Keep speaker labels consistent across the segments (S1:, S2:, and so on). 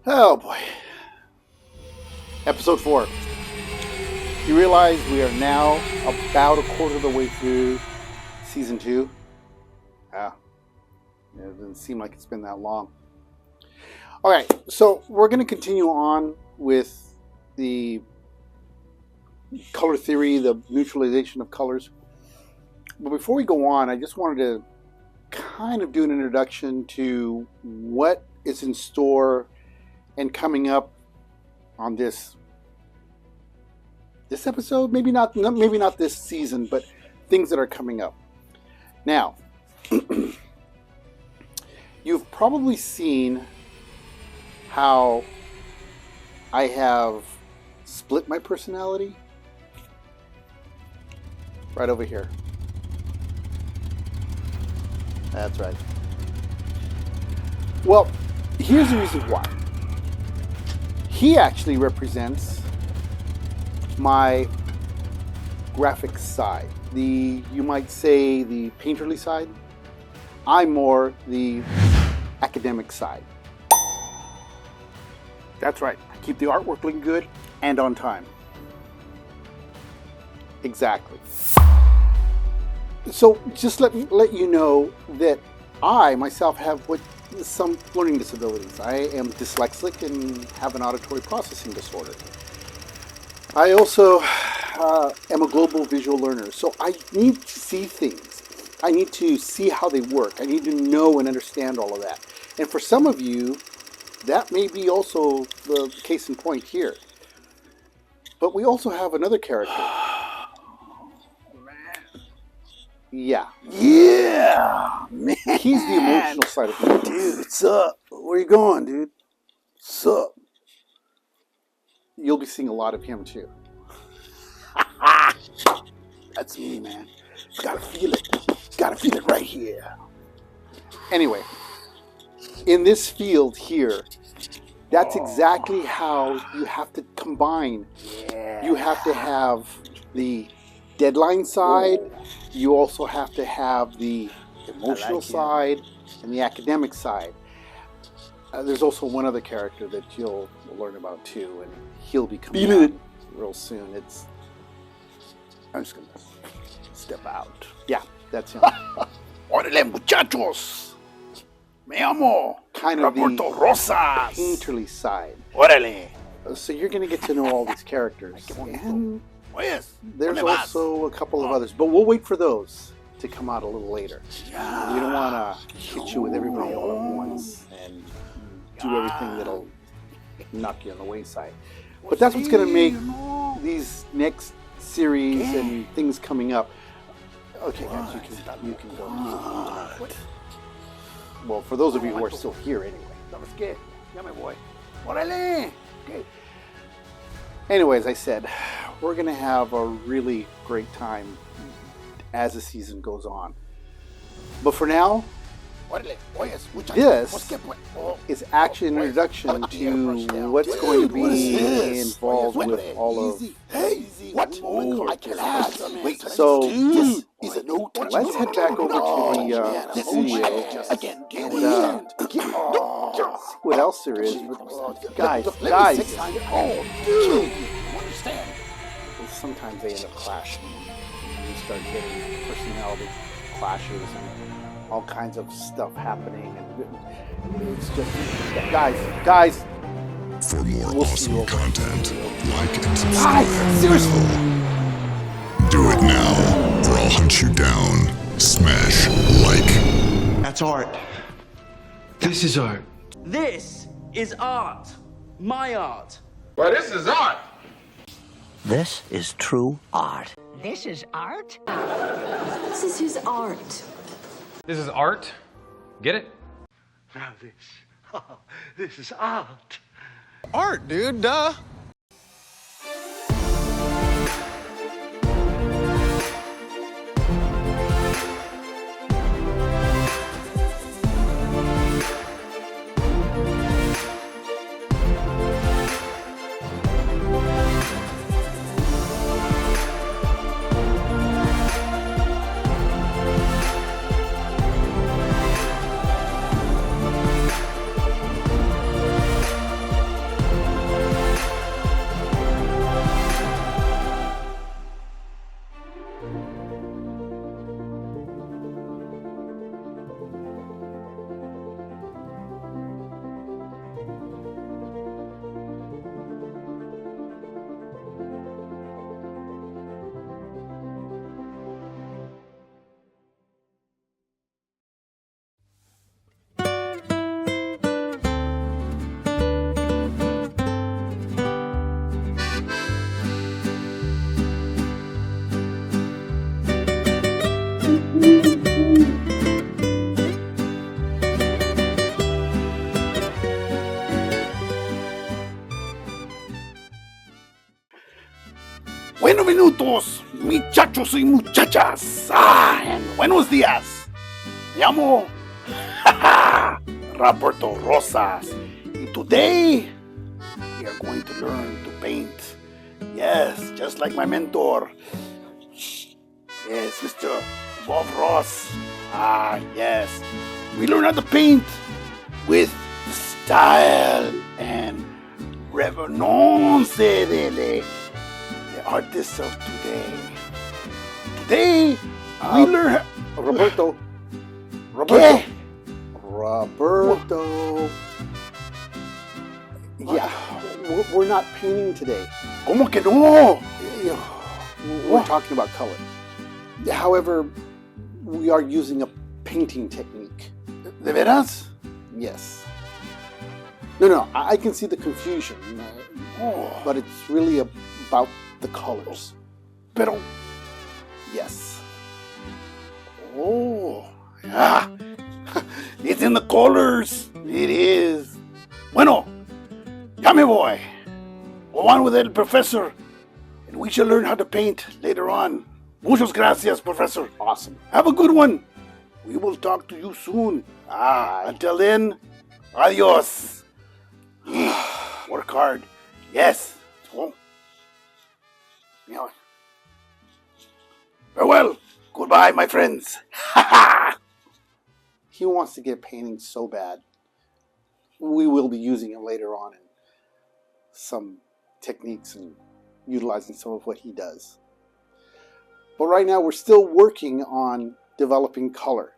S1: Oh boy. Episode 4. You realize we are now about a quarter of the way through season 2? Yeah. It doesn't seem like it's been that long. Alright, so we're going to continue on with the color theory, the neutralization of colors. But before we go on, I just wanted to kind of do an introduction to what is in store and coming up on this episode. Maybe not this season, but things that are coming up. Now, you've probably seen how I have split my personality right over here. That's right. Well, here's the reason why. He actually represents my graphic side. You might say the painterly side. I'm more the academic side. That's right. I keep the artwork looking good and on time. Exactly. So just let you know that I myself have some learning disabilities. I am dyslexic and have an auditory processing disorder. I also am a global visual learner, so I need to see things. I need to see how they work. I need to know and understand all of that. And for some of you, that may be also the case in point here. But we also have another character. Yeah, man. He's the emotional side of things.
S2: Dude, what's up? Where you going, dude? What's up?
S1: You'll be seeing a lot of him too.
S2: That's me, man. Gotta feel it. Gotta feel it right here.
S1: Anyway, in this field here, that's exactly how you have to combine.
S2: Yeah.
S1: You have to have the deadline side. You also have to have the emotional side and the academic side. There's also one other character that you'll learn about too, and he'll be coming out real soon.
S2: I'm just gonna step out.
S1: Yeah, that's him.
S2: Órale, muchachos. Me amo.
S1: Kind of
S2: Roberto,
S1: the
S2: Rosas.
S1: painterly side.
S2: Órale.
S1: So you're going to get to know all these characters. And there's
S2: ¿Dónde vas?
S1: also a couple of others, but we'll wait for those to come out a little later. We don't want to hit you with everybody all at once and do everything that'll knock you on the wayside. But that's what's going to make these next series and things coming up. Okay, guys, you can go. Well, for those of you who are still here anyway.
S2: ¿Sabes qué? Ya me voy. Órale. Okay.
S1: Anyway, as I said, we're going to have a really great time as the season goes on. But for now, this is actually an introduction to what's going to be involved with all of...
S2: What?
S1: So,
S2: let's
S1: head back over to the studio and see what else there is. Guys, sometimes they end up clashing. You start getting personality clashes and all kinds of stuff happening, and it's just guys.
S3: For more awesome content, like and subscribe.
S1: Guys, seriously.
S3: Do it now, or I'll hunt you down. Smash like.
S4: That's art. This is art.
S5: This is art. My art.
S6: Well, this is art.
S7: This is true art.
S8: This is art?
S9: This is his art.
S6: This is art. Get it?
S4: Now this is art.
S6: Art, dude, duh.
S2: muchachos y muchachas. And buenos días. Me llamo Roberto Rosas. And today, we are going to learn to paint. Yes, just like my mentor. Yes, Mr. Bob Ross. Yes. We learn how to paint with style and reverence the artists of today. Today, we learn...
S1: Roberto.
S2: ¿Qué?
S1: Roberto. Yeah, we're not painting today.
S2: ¿Cómo que no?
S1: We're talking about color. However, we are using a painting technique.
S2: ¿De veras?
S1: Yes. No, I can see the confusion. But it's really about the colors.
S2: Pero...
S1: Yes.
S2: Oh, yeah. It's in the colors. It is. Bueno, ya me voy. Go on with it, Professor. And we shall learn how to paint later on. Muchas gracias, Professor.
S1: Awesome.
S2: Have a good one. We will talk to you soon. Until then, adios. Work hard. Yes. Oh. Yeah. Farewell. Goodbye, my friends.
S1: He wants to get painting so bad. We will be using it later on in some techniques and utilizing some of what he does. But right now we're still working on developing color.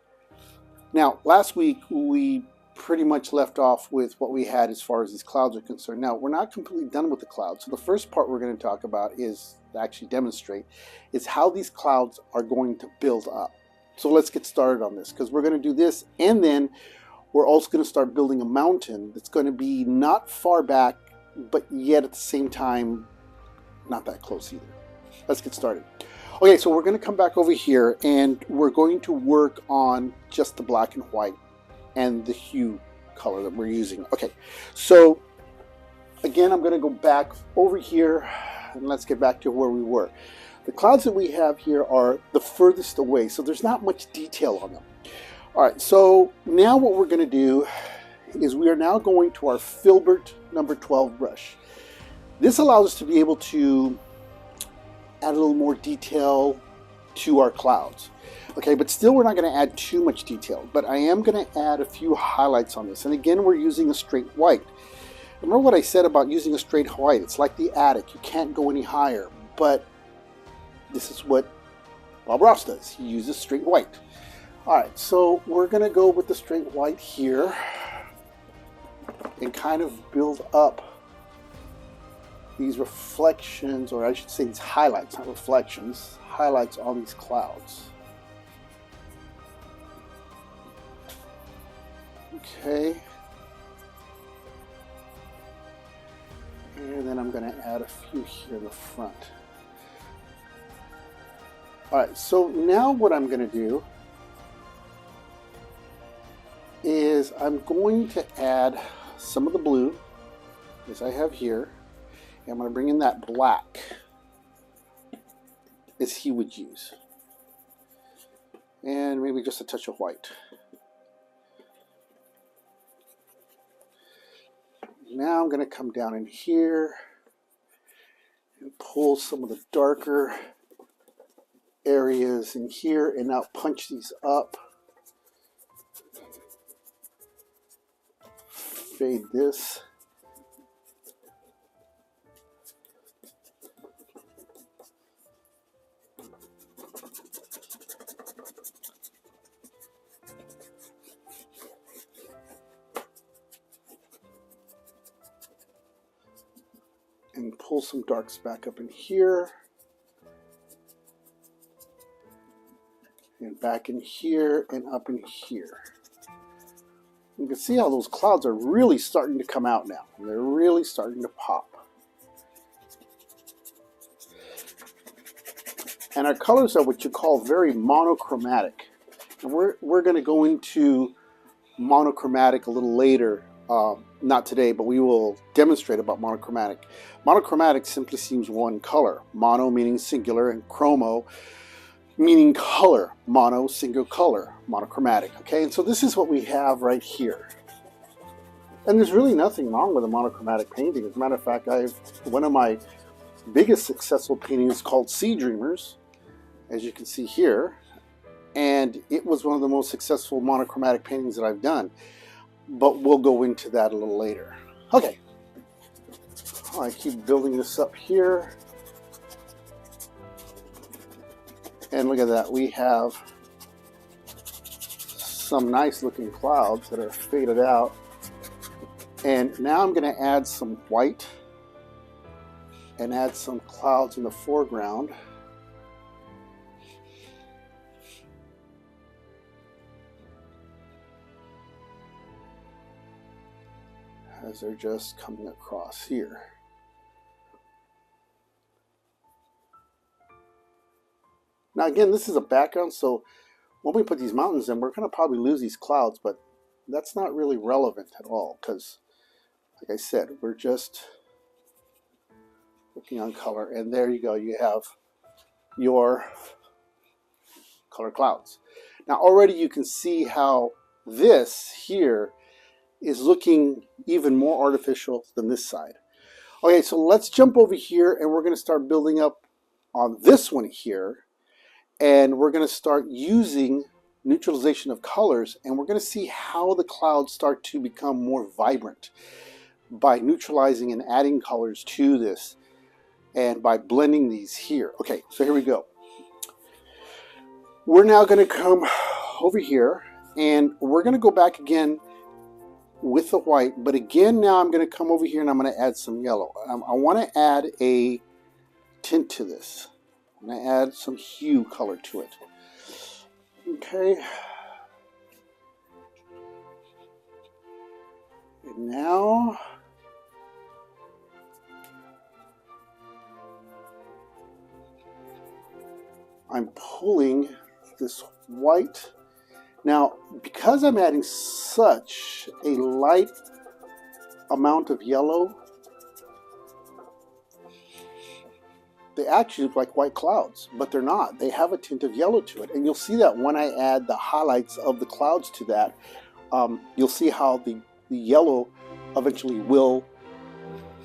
S1: Now, last week we pretty much left off with what we had as far as these clouds are concerned. Now, we're not completely done with the clouds. So the first part we're going to talk about is actually demonstrate is how these clouds are going to build up. So let's get started on this, because we're going to do this, and then we're also going to start building a mountain that's going to be not far back, but yet at the same time not that close either. Let's get started. Okay, so we're going to come back over here and we're going to work on just the black and white and the hue color that we're using. Okay, so again, I'm going to go back over here and let's get back to where we were. The clouds that we have here are the furthest away, so there's not much detail on them. All right, so now what we're going to do is we are now going to our Filbert number 12 brush. This allows us to be able to add a little more detail to our clouds. Okay, but still we're not going to add too much detail, but I am going to add a few highlights on this. And again, we're using a straight white. Remember what I said about using a straight white? It's like the attic. You can't go any higher, but this is what Bob Ross does. He uses straight white. All right, so we're going to go with the straight white here and kind of build up these reflections, or I should say these highlights, not reflections, highlights on these clouds. Okay. And then I'm going to add a few here in the front. Alright, so now what I'm going to do is I'm going to add some of the blue, as I have here, and I'm going to bring in that black, as he would use, and maybe just a touch of white. Now I'm going to come down in here and pull some of the darker areas in here and now punch these up. Fade this. And pull some darks back up in here. And back in here and up in here. You can see how those clouds are really starting to come out now. They're really starting to pop. And our colors are what you call very monochromatic. And we're going to go into monochromatic a little later. Not today, but we will demonstrate about monochromatic. Monochromatic simply seems one color. Mono meaning singular and chromo meaning color, mono, single color, monochromatic. Okay, and so this is what we have right here. And there's really nothing wrong with a monochromatic painting. As a matter of fact, one of my biggest successful paintings called Sea Dreamers, as you can see here, and it was one of the most successful monochromatic paintings that I've done. But we'll go into that a little later. Okay, I keep building this up here. And look at that, we have some nice looking clouds that are faded out. And now I'm going to add some white and add some clouds in the foreground. As they're just coming across here. Now again, this is a background, so when we put these mountains in, we're going to probably lose these clouds, but that's not really relevant at all because, like I said, we're just working on color. And there you go, you have your color clouds. Now already you can see how this here is looking even more artificial than this side. Okay, so let's jump over here and we're going to start building up on this one here. And we're going to start using neutralization of colors, and we're going to see how the clouds start to become more vibrant by neutralizing and adding colors to this and by blending these here. Okay, so here we go. We're now going to come over here and we're going to go back again with the white, but again now I'm going to come over here and I'm going to add some yellow. I want to add a tint to this. I'm going to add some hue color to it. Okay. And now I'm pulling this white. Now, because I'm adding such a light amount of yellow, they actually look like white clouds, but they're not. They have a tint of yellow to it. And you'll see that when I add the highlights of the clouds to that, you'll see how the yellow eventually will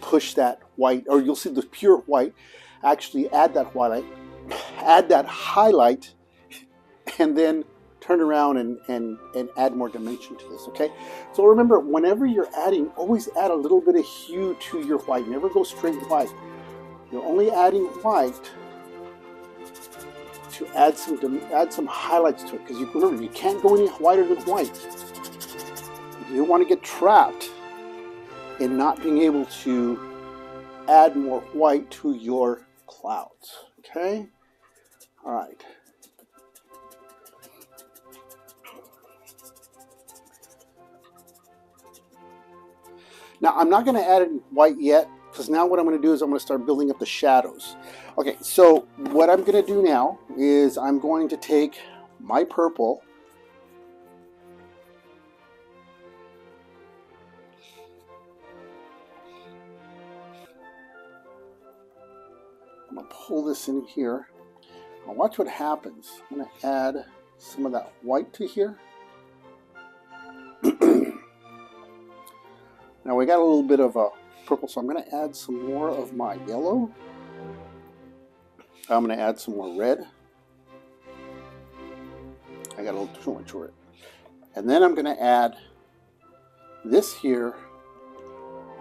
S1: push that white, or you'll see the pure white actually add that highlight, and then turn around and add more dimension to this, okay? So remember, whenever you're adding, always add a little bit of hue to your white. Never go straight white. You're only adding white to add some highlights to it, because remember, you can't go any whiter than white. You don't want to get trapped in not being able to add more white to your clouds, okay? All right. Now, I'm not going to add any white yet, because now what I'm going to do is I'm going to start building up the shadows. Okay, so what I'm going to do now is I'm going to take my purple, I'm going to pull this in here. Now watch what happens. I'm going to add some of that white to here. Now we got a little bit of a purple, so I'm going to add some more of my yellow. I'm going to add some more red. I got a little too much for it. And then I'm going to add this here,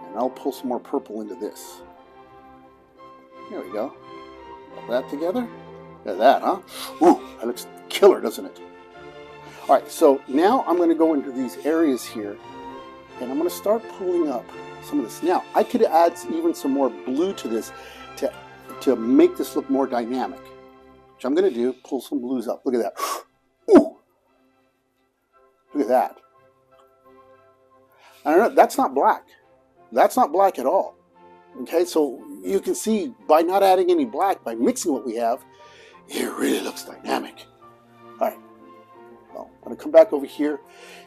S1: and I'll pull some more purple into this. There we go. Put that together. Look at that, huh? Ooh, that looks killer, doesn't it? All right, so now I'm going to go into these areas here, and I'm going to start pulling up some of this. Now, I could add even some more blue to this to make this look more dynamic, which I'm going to do. Pull some blues up. Look at that. Ooh, look at that. I don't know, that's not black. That's not black at all. Okay, so you can see by not adding any black, by mixing what we have, it really looks dynamic. All right, well, I'm going to come back over here.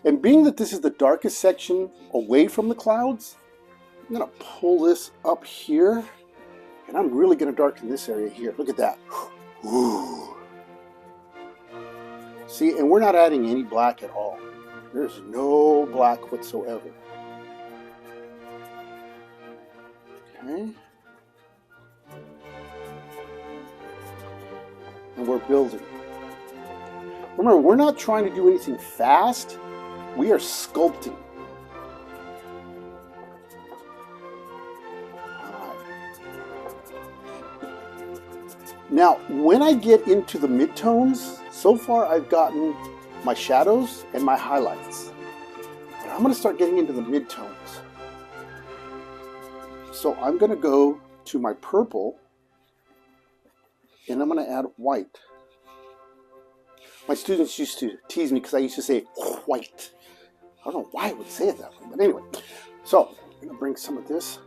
S1: And being that this is the darkest section away from the clouds, I'm going to pull this up here. And I'm really going to darken this area here. Look at that. Ooh. See, and we're not adding any black at all. There's no black whatsoever. Okay. And we're building. Remember, we're not trying to do anything fast. We are sculpting. Now, when I get into the midtones, so far I've gotten my shadows and my highlights. But I'm going to start getting into the midtones. So I'm going to go to my purple and I'm going to add white. My students used to tease me because I used to say white. I don't know why I would say it that way, but anyway. So I'm going to bring some of this.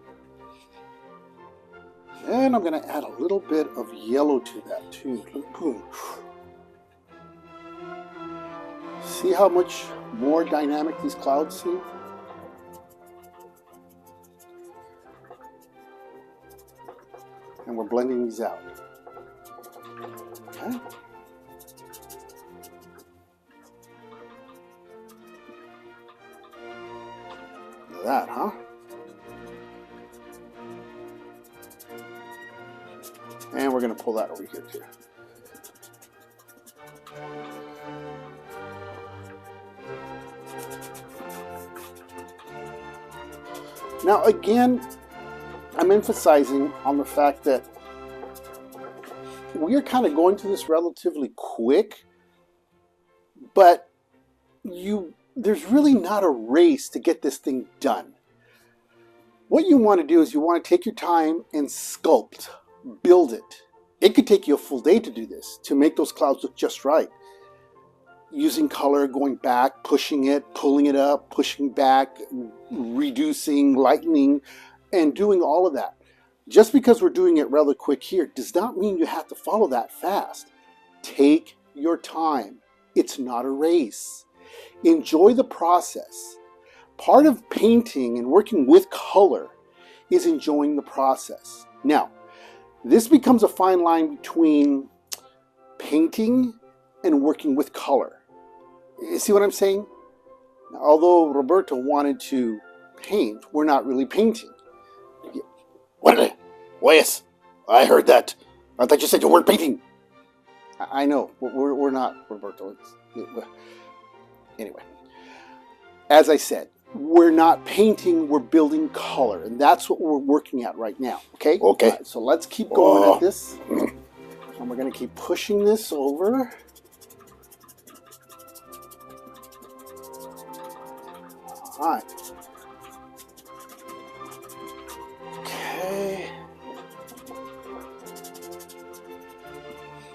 S1: And I'm going to add a little bit of yellow to that too. Boom. See how much more dynamic these clouds seem? And we're blending these out. Okay. Look at that, huh? And we're going to pull that over here too. Now again, I'm emphasizing on the fact that we're kind of going through this relatively quick, but there's really not a race to get this thing done. What you want to do is you want to take your time and sculpt. Build it. It could take you a full day to do this, to make those clouds look just right. Using color, going back, pushing it, pulling it up, pushing back, reducing, lightening, and doing all of that. Just because we're doing it rather quick here does not mean you have to follow that fast. Take your time. It's not a race. Enjoy the process. Part of painting and working with color is enjoying the process. Now, this becomes a fine line between painting and working with color. You see what I'm saying? Now, although Roberto wanted to paint, we're not really painting.
S2: What? Oh, yes, I heard that. I thought you said you weren't painting.
S1: I know, we're not, Roberto. Anyway, as I said, we're not painting, we're building color, and that's what we're working at right now, okay?
S2: Okay.
S1: Right, so let's keep going at this, and we're going to keep pushing this over. All right. Okay.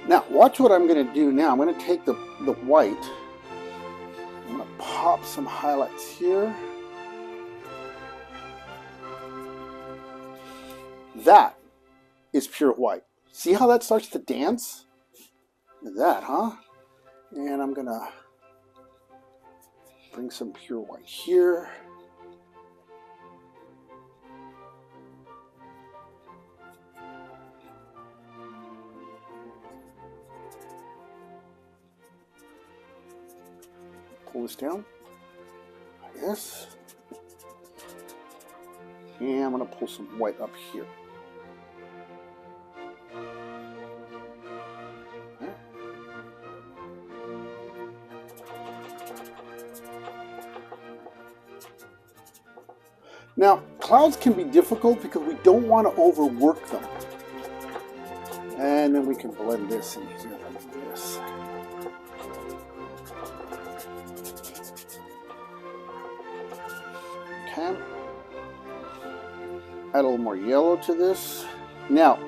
S1: Now, watch what I'm going to do now. I'm going to take the white. I'm going to pop some highlights here. That is pure white. See how that starts to dance? Look at that, huh? And I'm going to bring some pure white here. Pull this down, like this. And I'm going to pull some white up here. Okay. Now, clouds can be difficult because we don't want to overwork them. And then we can blend this in here like this. Okay. Add a little more yellow to this. Now,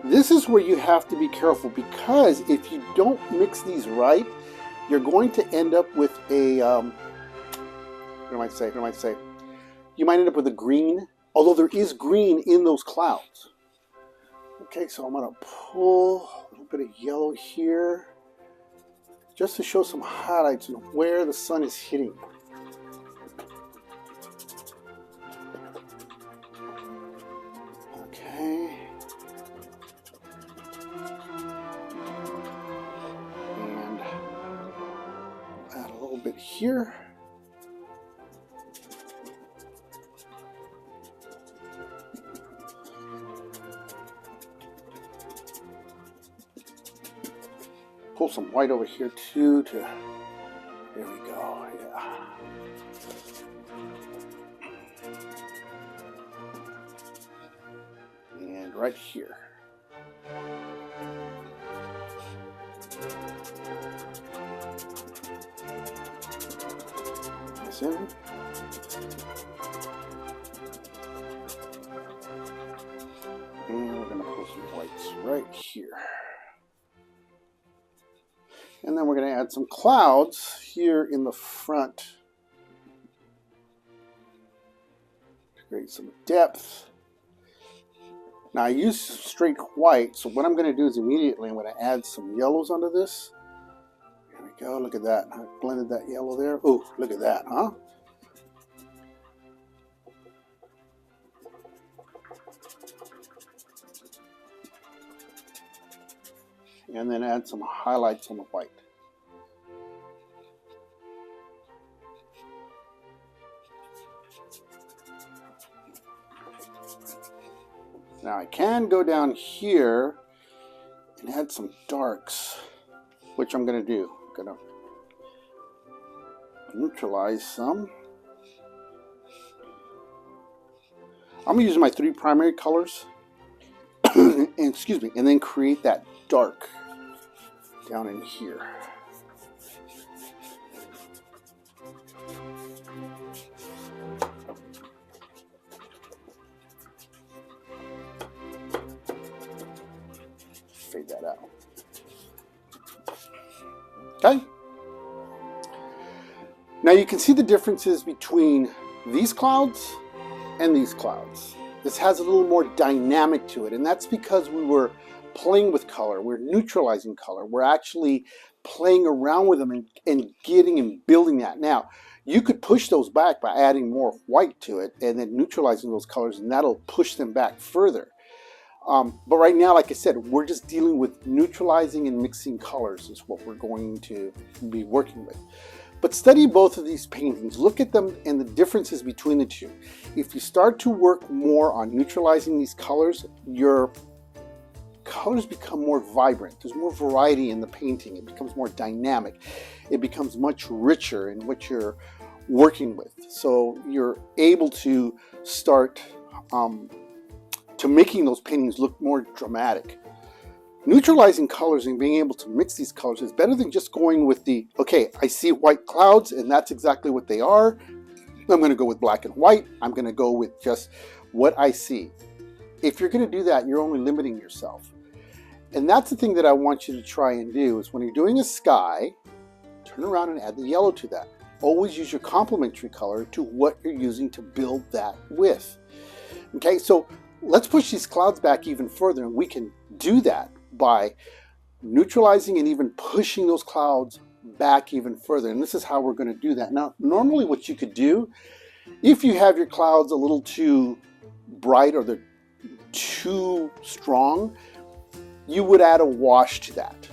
S1: this is where you have to be careful, because if you don't mix these right, you're going to end up with a, what am I say? You might end up with a green, although there is green in those clouds. Okay, so I'm going to pull a little bit of yellow here, just to show some highlights of where the sun is hitting. Okay. And pull some white over here too. There we go. Yeah. And right here. This in. And we're going to put some whites right here. And then we're going to add some clouds here in the front to create some depth. Now I use straight white, so what I'm going to do is immediately I'm going to add some yellows onto this. There we go, look at that. I blended that yellow there. Oh, look at that, huh? And then add some highlights on the white. Now I can go down here and add some darks, which I'm going to do. I'm going to neutralize some. I'm using my 3 primary colors, and, excuse me, and then create that dark down in here. Fade that out. Okay. Now you can see the differences between these clouds and these clouds. This has a little more dynamic to it, and that's because we were playing with color. We're neutralizing color. We're actually playing around with them and getting and building that. Now, you could push those back by adding more white to it and then neutralizing those colors, and that'll push them back further. But right now, like I said, we're just dealing with neutralizing and mixing colors is what we're going to be working with. But study both of these paintings. Look at them and the differences between the two. If you start to work more on neutralizing these colors, your colors become more vibrant. There's more variety in the painting. It becomes more dynamic. It becomes much richer in what you're working with. So you're able to start to making those paintings look more dramatic. Neutralizing colors and being able to mix these colors is better than just going with the, okay, I see white clouds and that's exactly what they are. I'm going to go with black and white. I'm going to go with just what I see. If you're going to do that, you're only limiting yourself. And that's the thing that I want you to try and do is when you're doing a sky, turn around and add the yellow to that. Always use your complementary color to what you're using to build that with. Okay, so let's push these clouds back even further, and we can do that by neutralizing and even pushing those clouds back even further. And this is how we're going to do that. Now, normally what you could do, if you have your clouds a little too bright or they're too strong, you would add a wash to that.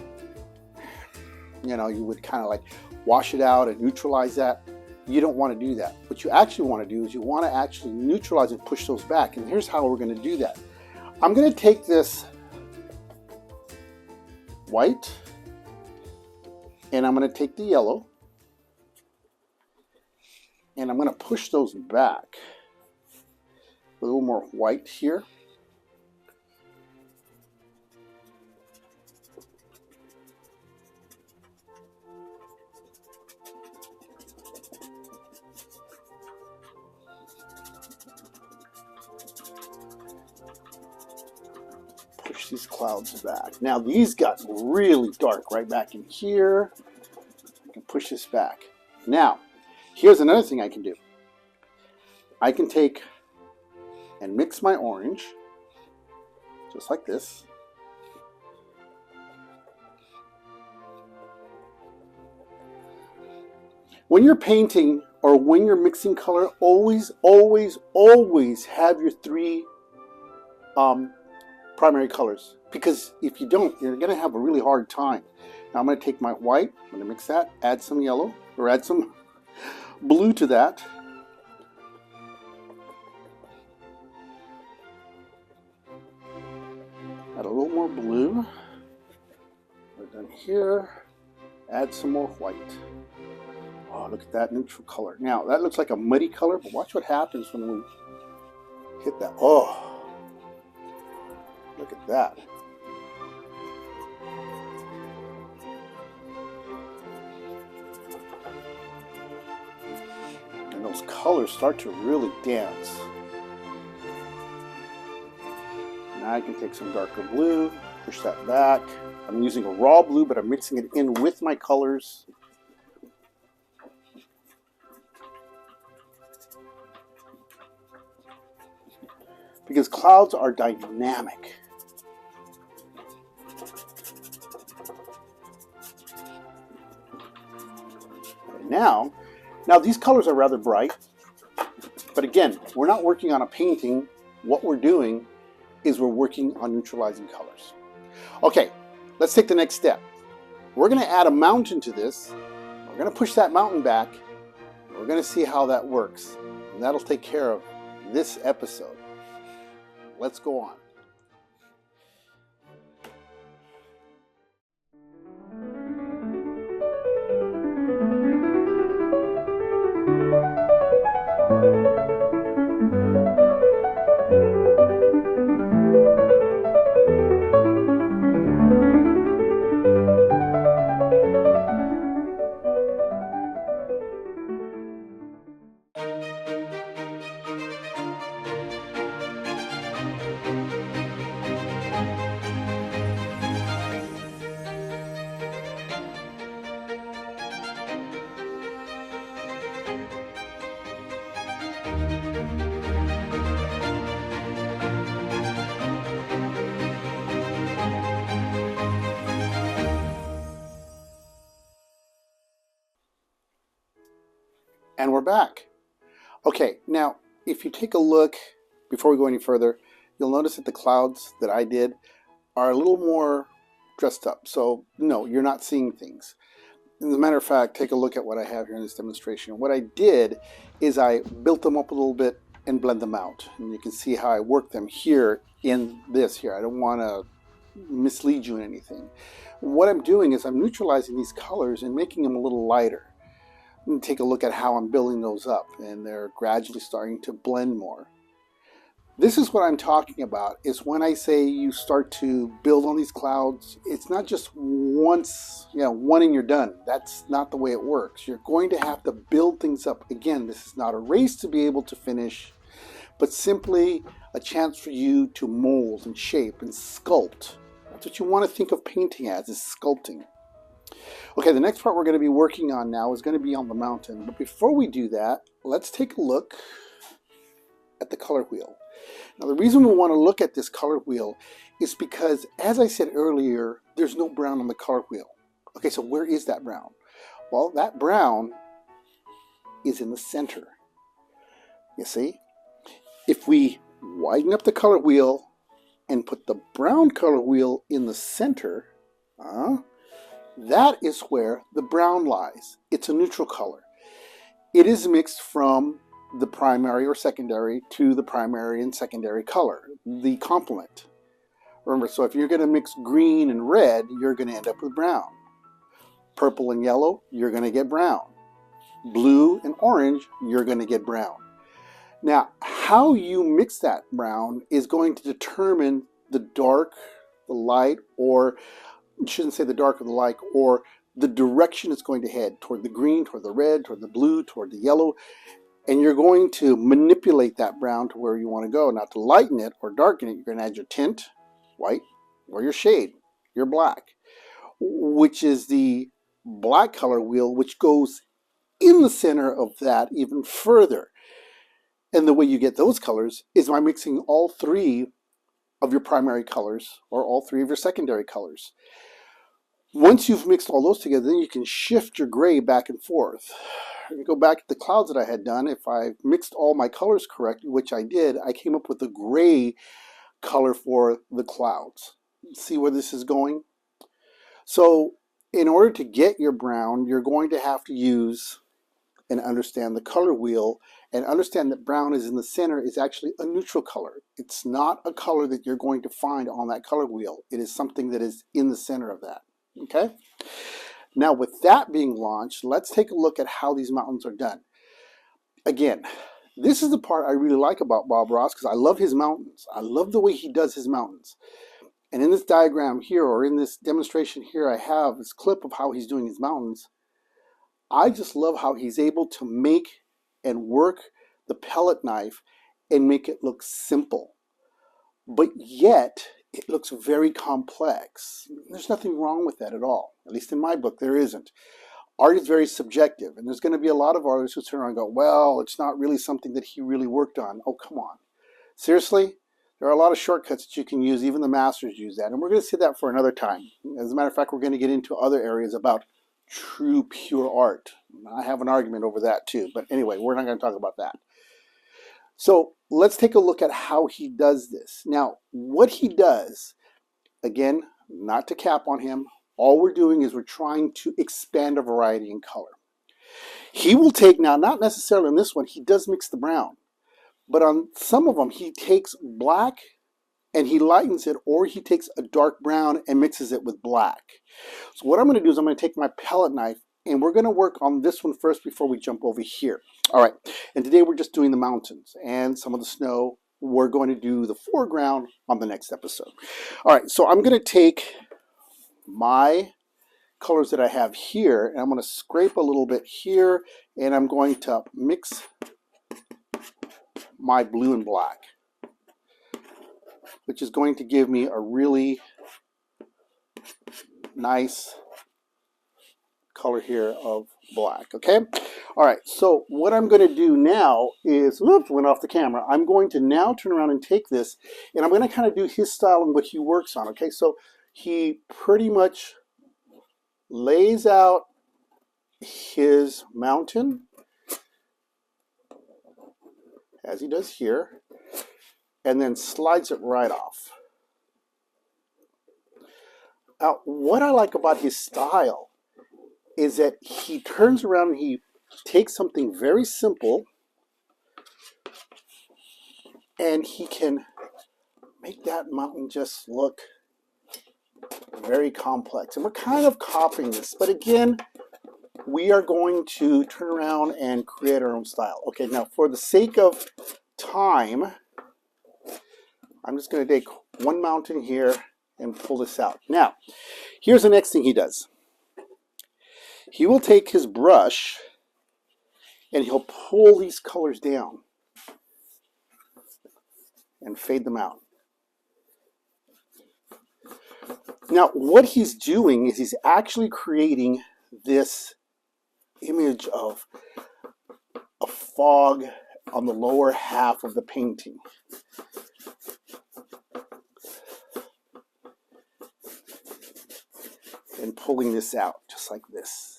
S1: You know, you would kind of like wash it out and neutralize that. You don't want to do that. What you actually want to do is you want to actually neutralize and push those back. And here's how we're going to do that. I'm going to take this white and I'm going to take the yellow and I'm going to push those back. A little more white here. Push these clouds back. Now these got really dark right back in here. I can push this back. Now, here's another thing I can do. I can take and mix my orange, just like this. When you're painting or when you're mixing color, always, always, always have your 3 primary colors, because if you don't, you're going to have a really hard time. Now I'm going to take my white, I'm going to mix that, add some yellow, or add some blue to that. Add a little more blue. Right down here, add some more white. Oh, look at that neutral color. Now, that looks like a muddy color, but watch what happens when we hit that. Oh, look at that. And those colors start to really dance. Now I can take some darker blue, push that back. I'm using a raw blue, but I'm mixing it in with my colors. Because clouds are dynamic. And now these colors are rather bright, but again, we're not working on a painting. What we're doing is we're working on neutralizing colors. Okay, let's take the next step. We're going to add a mountain to this. We're going to push that mountain back. We're going to see how that works. And that'll take care of this episode. Let's go on. And we're back. Okay, now if you take a look, before we go any further, you'll notice that the clouds that I did are a little more dressed up. So no, you're not seeing things. As a matter of fact, take a look at what I have here in this demonstration. What I did is I built them up a little bit and blend them out. And you can see how I work them here in this here. I don't want to mislead you in anything. What I'm doing is I'm neutralizing these colors and making them a little lighter. And take a look at how I'm building those up, and they're gradually starting to blend more. This is what I'm talking about, is when I say you start to build on these clouds, it's not just once, one and you're done. That's not the way it works. You're going to have to build things up. Again, this is not a race to be able to finish, but simply a chance for you to mold and shape and sculpt. That's what you want to think of painting as, is sculpting. Okay, the next part we're going to be working on now is going to be on the mountain. But before we do that, let's take a look at the color wheel. Now, the reason we want to look at this color wheel is because, as I said earlier, there's no brown on the color wheel. Okay, so where is that brown? Well, that brown is in the center. You see? If we widen up the color wheel and put the brown color wheel in the center, that is where the brown lies. It's a neutral color. It is mixed from the primary or secondary to the primary and secondary color, the complement. Remember, so if you're going to mix green and red, you're going to end up with brown. Purple and yellow, you're going to get brown. Blue and orange, you're going to get brown. Now, how you mix that brown is going to determine the dark, the light, or you shouldn't say the dark or the light, or the direction it's going to head, toward the green, toward the red, toward the blue, toward the yellow. And you're going to manipulate that brown to where you want to go. Now, to lighten it or darken it, you're going to add your tint, white, or your shade, your black, which is the black color wheel, which goes in the center of that even further. And the way you get those colors is by mixing all three of your primary colors or all three of your secondary colors. Once you've mixed all those together, then you can shift your gray back and forth. If you go back to the clouds that I had done, if I mixed all my colors correctly, which I did, I came up with a gray color for the clouds. See where this is going? So in order to get your brown, you're going to have to use and understand the color wheel and understand that brown is in the center is actually a neutral color. It's not a color that you're going to find on that color wheel. It is something that is in the center of that. Okay? Now, with that being launched, let's take a look at how these mountains are done. Again, this is the part I really like about Bob Ross because I love his mountains. I love the way he does his mountains. And in this diagram here, or in this demonstration here, I have this clip of how he's doing his mountains. I just love how he's able to make and work the pellet knife and make it look simple. But yet, it looks very complex. There's nothing wrong with that at all. At least in my book, there isn't. Art is very subjective, and there's going to be a lot of artists who turn around and go, well, it's not really something that he really worked on. Oh, come on. Seriously? There are a lot of shortcuts that you can use. Even the masters use that, and we're going to see that for another time. As a matter of fact, we're going to get into other areas about true, pure art. I have an argument over that too, but anyway, we're not going to talk about that. So let's take a look at how he does this. Now, what he does, again, not to cap on him, all we're doing is we're trying to expand a variety in color. He will take, now not necessarily on this one, he does mix the brown, but on some of them he takes black and he lightens it, or he takes a dark brown and mixes it with black. So what I'm going to do is I'm going to take my palette knife and we're going to work on this one first before we jump over here. All right, and today we're just doing the mountains and some of the snow. We're going to do the foreground on the next episode. All right, so I'm going to take my colors that I have here and I'm going to scrape a little bit here and I'm going to mix my blue and black, which is going to give me a really nice color here of black. Okay, all right, so what I'm going to do now is, whoops, went off the camera. I'm going to now turn around and take this and I'm going to kind of do his style and what he works on. Okay, so he pretty much lays out his mountain as he does here and then slides it right off. Now, what I like about his style is that he turns around and he takes something very simple and he can make that mountain just look very complex. And we're kind of copying this, but again, we are going to turn around and create our own style. Okay, now for the sake of time, I'm just going to take one mountain here and pull this out. Now, here's the next thing he does. He will take his brush and he'll pull these colors down and fade them out. Now, what he's doing is he's actually creating this image of a fog on the lower half of the painting. And pulling this out just like this.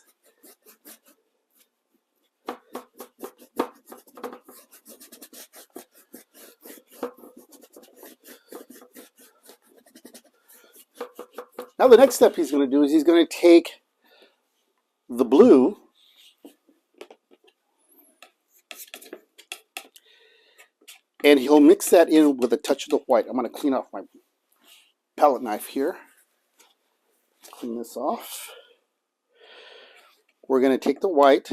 S1: Now the next step he's going to do is he's going to take the blue and he'll mix that in with a touch of the white. I'm going to clean off my palette knife here. Clean this off. We're going to take the white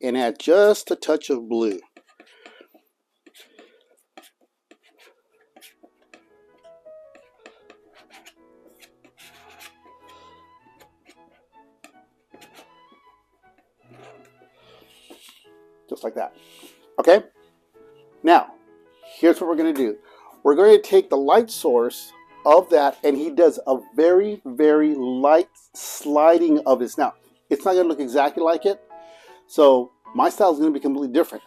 S1: and add just a touch of blue. Just like that. Okay? Now, here's what we're going to do. We're going to take the light source of that, and he does a very, very light sliding of this. Now, it's not going to look exactly like it, so my style is going to be completely different.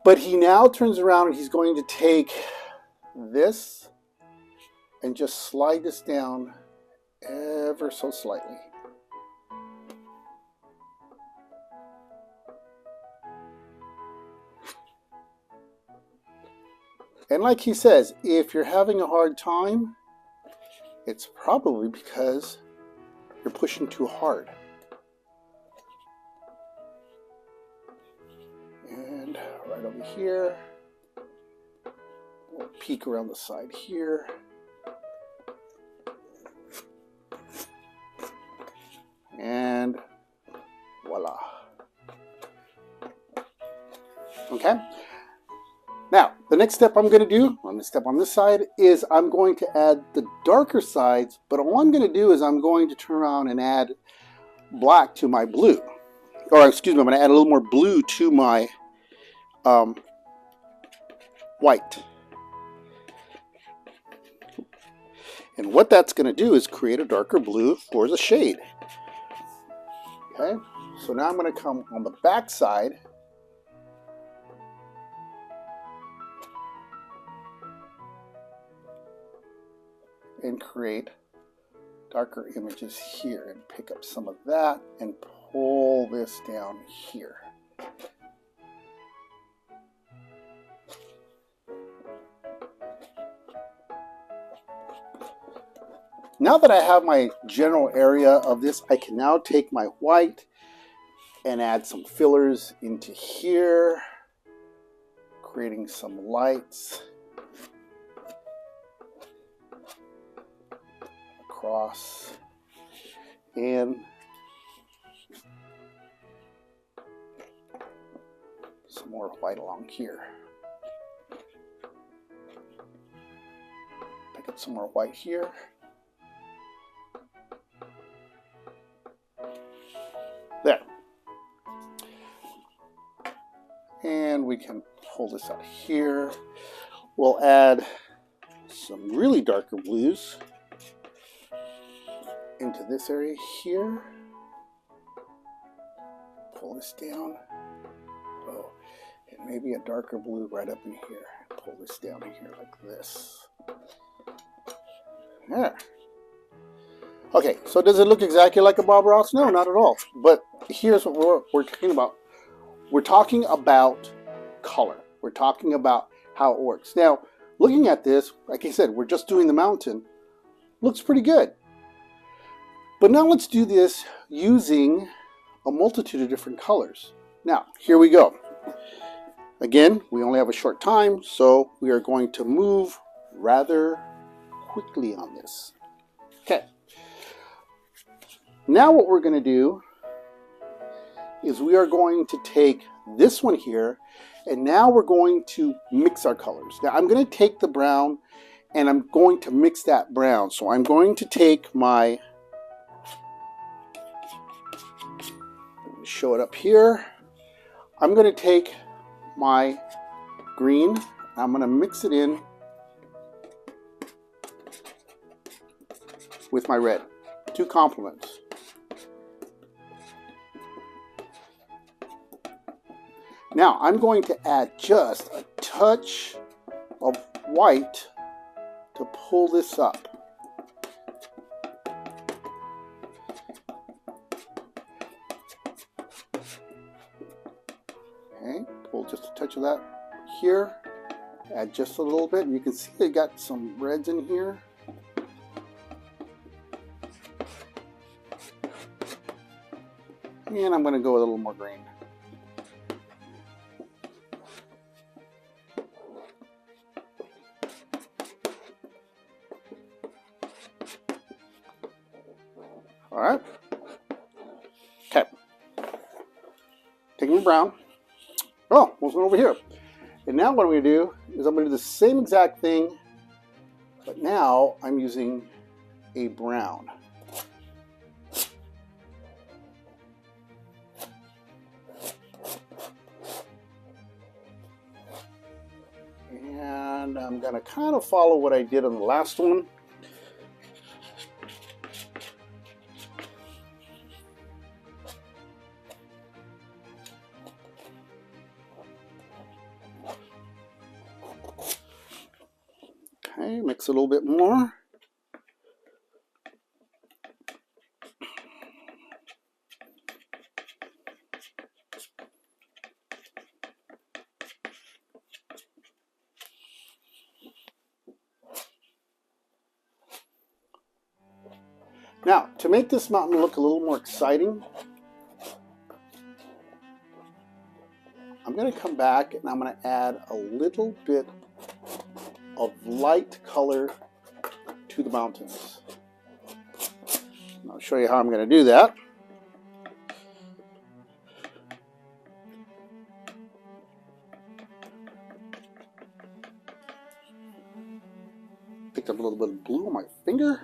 S1: But he now turns around and he's going to take this and just slide this down ever so slightly. And like he says, if you're having a hard time, it's probably because you're pushing too hard. And right over here, we'll peek around the side here. Okay. Now, the next step I'm going to do, on the step on this side, is I'm going to add the darker sides, but all I'm going to do is I'm going to turn around and add black to my blue. Or, excuse me, I'm going to add a little more blue to my white. And what that's going to do is create a darker blue for the shade. Okay, so now I'm going to come on the back side and create darker images here and pick up some of that and pull this down here. Now that I have my general area of this, I can now take my white and add some fillers into here, creating some lights across and some more white along here. Pick up some more white here. There. And we can pull this out here. We'll add some really darker blues into this area here. Pull this down. Oh, and maybe a darker blue right up in here. Pull this down here like this. There. Okay, so does it look exactly like a Bob Ross? No, not at all. But here's what we're talking about. We're talking about color. We're talking about how it works. Now, looking at this, like I said, we're just doing the mountain. Looks pretty good. But now let's do this using a multitude of different colors. Now, here we go. Again, we only have a short time, so we are going to move rather quickly on this. Okay. Now what we're going to do is we are going to take this one here, and now we're going to mix our colors. Now I'm going to take the brown, and I'm going to mix that brown. So I'm going to take my, let me show it up here. I'm going to take my green, I'm going to mix it in with my red. Two complements. Now I'm going to add just a touch of white to pull this up. Okay, pull just a touch of that here. Add just a little bit. You can see I got some reds in here. And I'm going to go with a little more green. All right. Okay. Taking brown. Oh, what's one over here? And now what I'm going to do is I'm going to do the same exact thing, but now I'm using a brown. And I'm going to kind of follow what I did on the last one. Okay, mix a little bit more. Now, to make this mountain look a little more exciting, I'm going to come back and I'm going to add a little bit of light color to the mountains. And I'll show you how I'm going to do that. picked up a little bit of blue on my finger.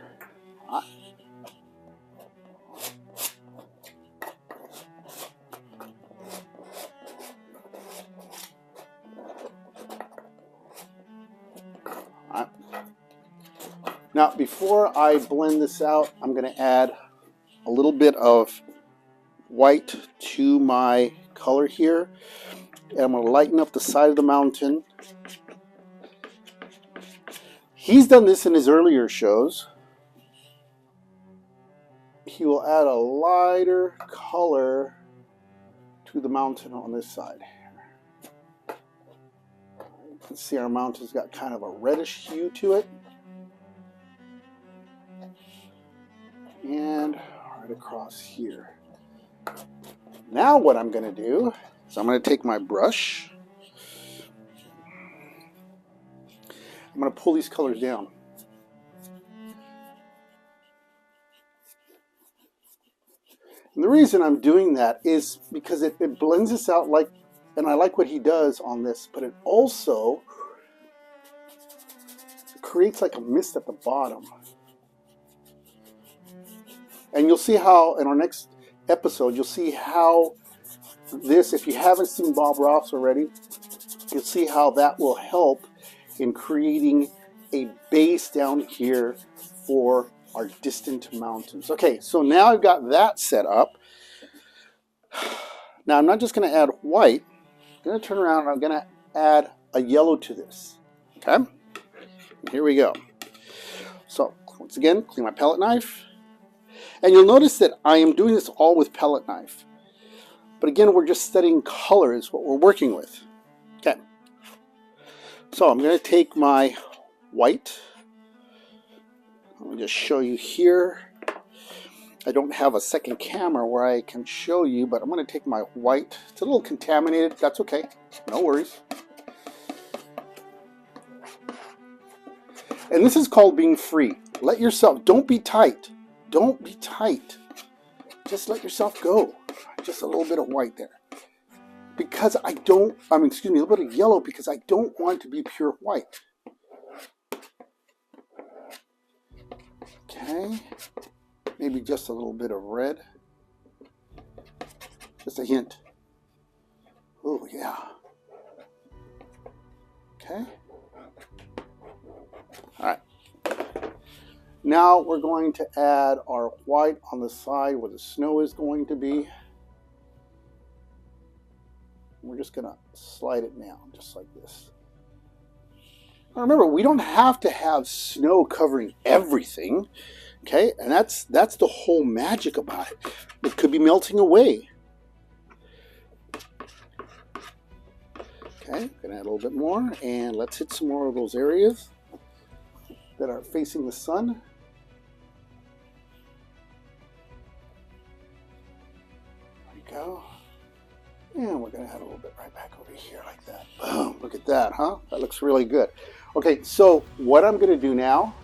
S1: Now, before I blend this out, I'm going to add a little bit of white to my color here. And I'm going to lighten up the side of the mountain. He's done this in his earlier shows. He will add a lighter color to the mountain on this side. You can see our mountain's got kind of a reddish hue to it. And right across here. Now what I'm going to do is I'm going to take my brush. I'm going to pull these colors down. And the reason I'm doing that is because it blends this out like, and I like what he does on this, but it also creates like a mist at the bottom. And you'll see how in our next episode, you'll see how this, if you haven't seen Bob Ross already, you'll see how that will help in creating a base down here for our distant mountains. Okay, so now I've got that set up. Now I'm not just going to add white. I'm going to turn around and I'm going to add a yellow to this. Okay, here we go. So once again, clean my palette knife. And you'll notice that I am doing this all with palette knife. But again, we're just studying color is what we're working with. Okay. So I'm going to take my white. Let me just show you here. I don't have a second camera where I can show you, but I'm going to take my white. It's a little contaminated. That's okay. No worries. And this is called being free. Let yourself, don't be tight. Don't be tight. Just let yourself go. Just a little bit of white there. Because a little bit of yellow because I don't want it to be pure white. Okay. Maybe just a little bit of red. Just a hint. Oh, yeah. Okay. All right. Now we're going to add our white on the side where the snow is going to be. We're just going to slide it down just like this. Now remember, we don't have to have snow covering everything, okay? And that's the whole magic about it. It could be melting away. Okay, gonna add a little bit more, and let's hit some more of those areas that are facing the sun. There we go. And we're going to add a little bit right back over here like that. Boom, look at that, huh? That looks really good. Okay, so what I'm going to do now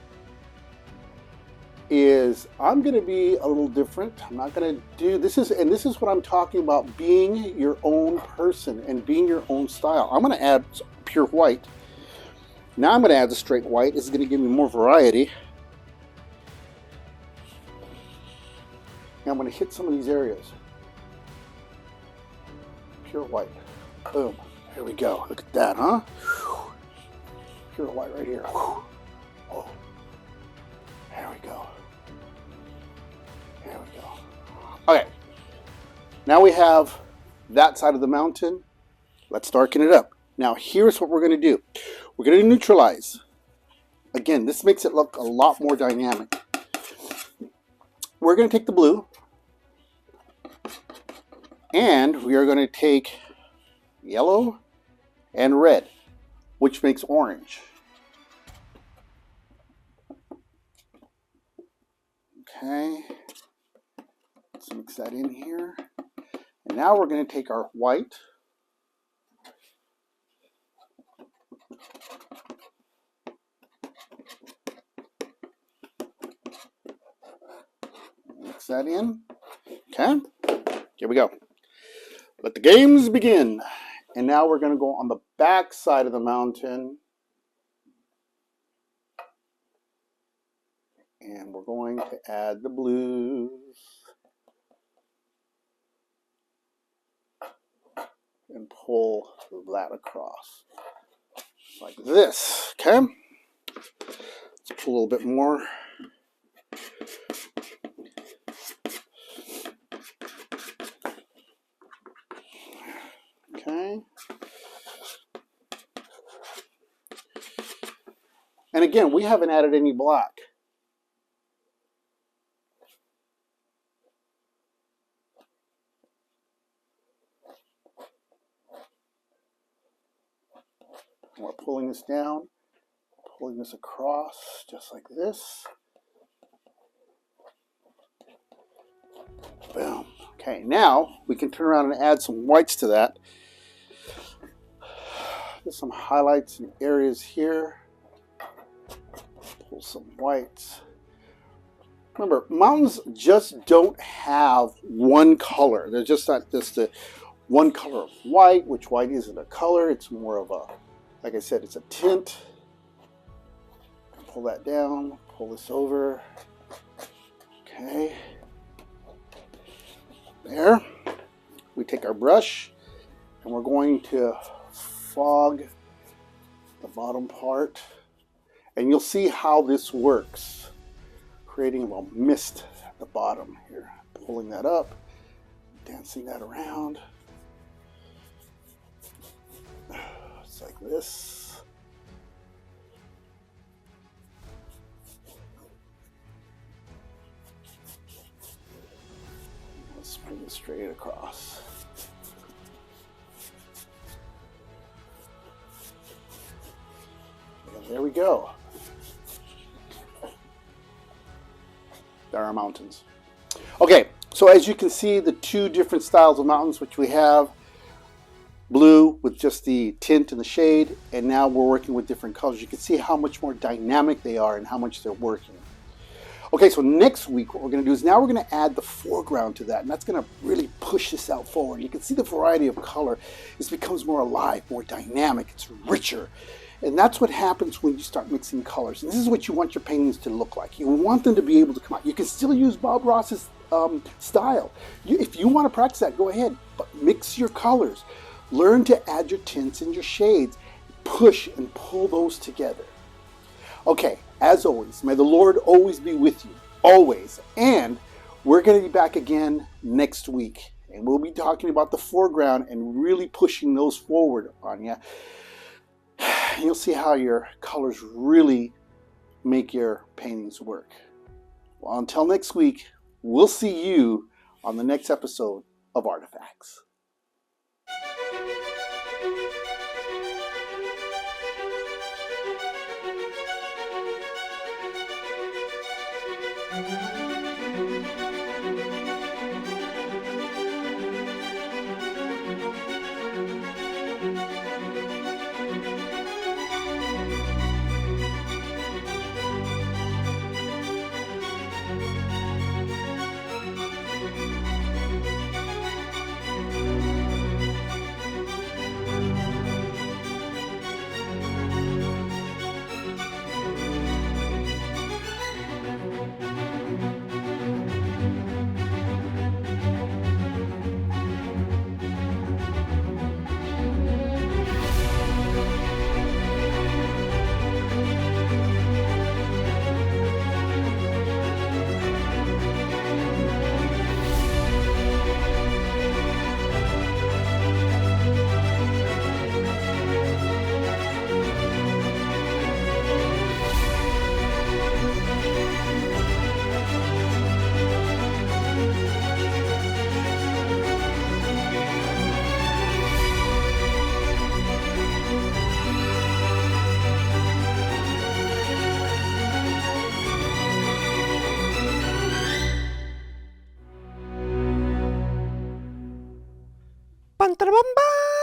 S1: is I'm going to be a little different. I'm not going to do, this is what I'm talking about, being your own person and being your own style. I'm going to add pure white. Now I'm going to add the straight white. This is going to give me more variety. And I'm going to hit some of these areas. Pure white. Boom. Here we go. Look at that, huh? Pure white right here. Oh. There we go. There we go. Okay. Now we have that side of the mountain. Let's darken it up. Now here's what we're going to do. We're going to neutralize. Again, this makes it look a lot more dynamic. We're going to take the blue. And we are going to take yellow and red, which makes orange. Okay, let's mix that in here. And now we're going to take our white. Mix that in. Okay, here we go. Let the games begin. And now we're going to go on the back side of the mountain. And we're going to add the blues. And pull that across. Like this, okay? Let's pull a little bit more. Okay. And again, we haven't added any black. We're pulling this down, pulling this across, just like this. Boom. Okay, now we can turn around and add some whites to that. There's some highlights and areas here. Pull some whites. Remember, mountains just don't have one color. They're just not just the one color of white, which white isn't a color. It's more of a, like I said, it's a tint. Pull that down, pull this over. Okay. There. We take our brush and we're going to fog the bottom part. And you'll see how this works. Creating a little mist at the bottom here. Pulling that up, dancing that around. It's like this. Let's bring it straight across. And there we go. There are mountains. Okay, so as you can see, the two different styles of mountains, which we have blue with just the tint and the shade, and now we're working with different colors. You can see how much more dynamic they are and how much they're working. Okay, so next week what we're going to do is now we're going to add the foreground to that, and that's going to really push this out forward. You can see the variety of color. This becomes more alive, more dynamic, it's richer. And that's what happens when you start mixing colors. And this is what you want your paintings to look like. You want them to be able to come out. You can still use Bob Ross's style. If you want to practice that, go ahead. But mix your colors. Learn to add your tints and your shades. Push and pull those together. Okay, as always, may the Lord always be with you. Always. And we're going to be back again next week. And we'll be talking about the foreground and really pushing those forward on you. You'll see how your colors really make your paintings work. Well, until next week, we'll see you on the next episode of Artifacts.
S8: Pantalabamba!